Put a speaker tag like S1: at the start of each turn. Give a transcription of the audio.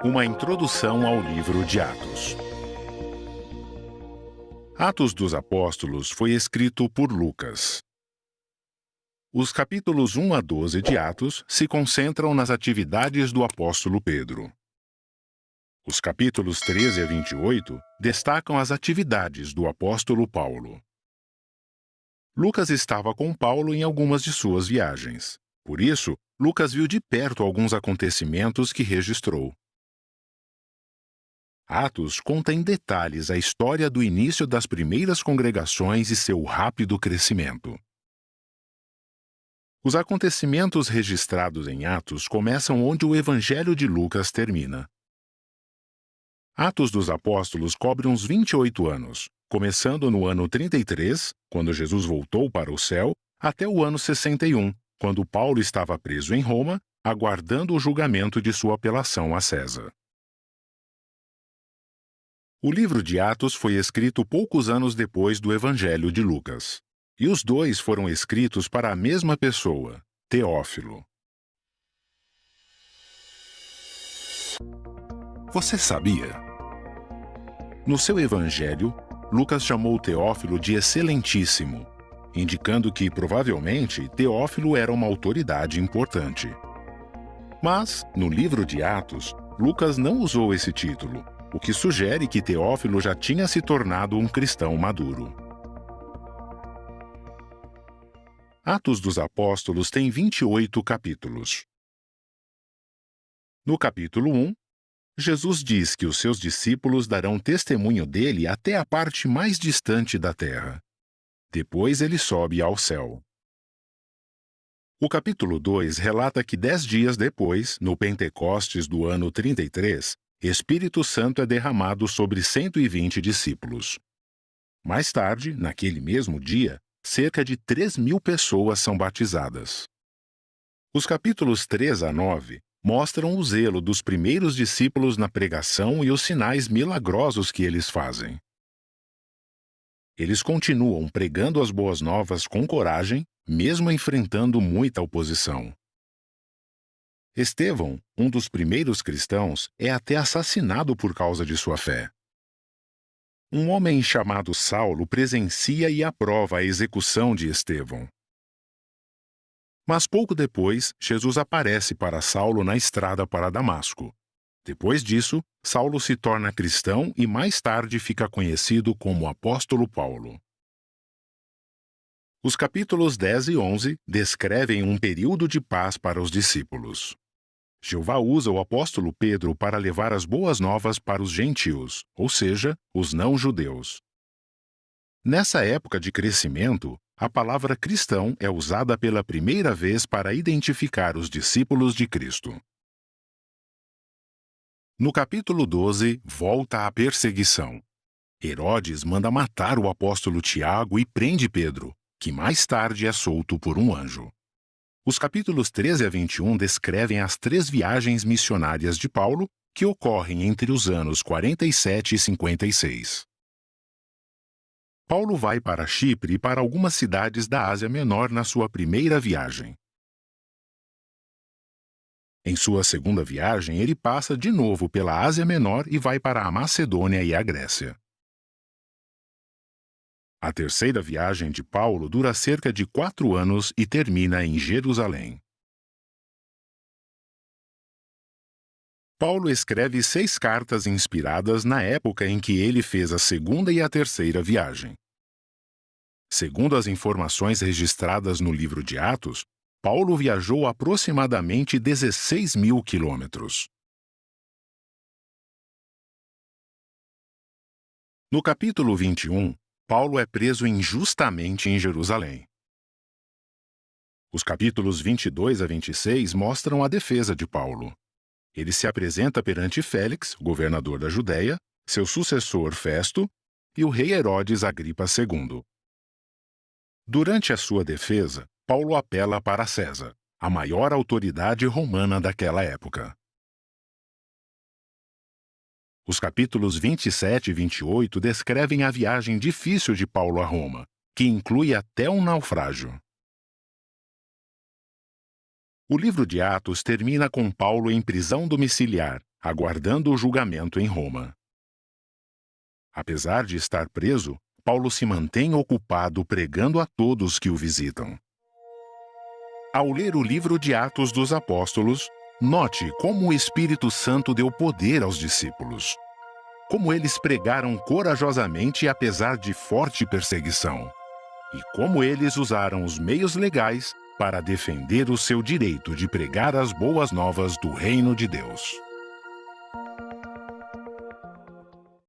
S1: Uma introdução ao livro de Atos. Atos dos Apóstolos foi escrito por Lucas. Os capítulos 1 a 12 de Atos se concentram nas atividades do apóstolo Pedro. Os capítulos 13 a 28 destacam as atividades do apóstolo Paulo. Lucas estava com Paulo em algumas de suas viagens. Por isso, Lucas viu de perto alguns acontecimentos que registrou. Atos conta em detalhes a história do início das primeiras congregações e seu rápido crescimento. Os acontecimentos registrados em Atos começam onde o Evangelho de Lucas termina. Atos dos Apóstolos cobre uns 28 anos, começando no ano 33, quando Jesus voltou para o céu, até o ano 61, quando Paulo estava preso em Roma, aguardando o julgamento de sua apelação a César. O livro de Atos foi escrito poucos anos depois do Evangelho de Lucas. E os dois foram escritos para a mesma pessoa, Teófilo. Você sabia? No seu Evangelho, Lucas chamou Teófilo de Excelentíssimo, indicando que, provavelmente, Teófilo era uma autoridade importante. Mas, no livro de Atos, Lucas não usou esse título, o que sugere que Teófilo já tinha se tornado um cristão maduro. Atos dos Apóstolos tem 28 capítulos. No capítulo 1, Jesus diz que os seus discípulos darão testemunho dele até a parte mais distante da terra. Depois ele sobe ao céu. O capítulo 2 relata que 10 dias depois, no Pentecostes do ano 33, Espírito Santo é derramado sobre 120 discípulos. Mais tarde, naquele mesmo dia, cerca de 3.000 pessoas são batizadas. Os capítulos 3 a 9 mostram o zelo dos primeiros discípulos na pregação e os sinais milagrosos que eles fazem. Eles continuam pregando as boas novas com coragem, mesmo enfrentando muita oposição. Estevão, um dos primeiros cristãos, é até assassinado por causa de sua fé. Um homem chamado Saulo presencia e aprova a execução de Estevão. Mas pouco depois, Jesus aparece para Saulo na estrada para Damasco. Depois disso, Saulo se torna cristão e mais tarde fica conhecido como Apóstolo Paulo. Os capítulos 10 e 11 descrevem um período de paz para os discípulos. Jeová usa o apóstolo Pedro para levar as boas novas para os gentios, ou seja, os não-judeus. Nessa época de crescimento, a palavra cristão é usada pela primeira vez para identificar os discípulos de Cristo. No capítulo 12, volta a perseguição. Herodes manda matar o apóstolo Tiago e prende Pedro, que mais tarde é solto por um anjo. Os capítulos 13 a 21 descrevem as 3 viagens missionárias de Paulo, que ocorrem entre os anos 47 e 56. Paulo vai para Chipre e para algumas cidades da Ásia Menor na sua primeira viagem. Em sua segunda viagem, ele passa de novo pela Ásia Menor e vai para a Macedônia e a Grécia. A terceira viagem de Paulo dura cerca de 4 anos e termina em Jerusalém. Paulo escreve 6 cartas inspiradas na época em que ele fez a segunda e a terceira viagem. Segundo as informações registradas no livro de Atos, Paulo viajou aproximadamente 16.000 quilômetros. No capítulo 21, Paulo é preso injustamente em Jerusalém. Os capítulos 22 a 26 mostram a defesa de Paulo. Ele se apresenta perante Félix, governador da Judéia, seu sucessor Festo e o rei Herodes Agripa II. Durante a sua defesa, Paulo apela para César, a maior autoridade romana daquela época. Os capítulos 27 e 28 descrevem a viagem difícil de Paulo a Roma, que inclui até um naufrágio. O livro de Atos termina com Paulo em prisão domiciliar, aguardando o julgamento em Roma. Apesar de estar preso, Paulo se mantém ocupado pregando a todos que o visitam. Ao ler o livro de Atos dos Apóstolos, note como o Espírito Santo deu poder aos discípulos. Como eles pregaram corajosamente apesar de forte perseguição. E como eles usaram os meios legais para defender o seu direito de pregar as boas novas do reino de Deus.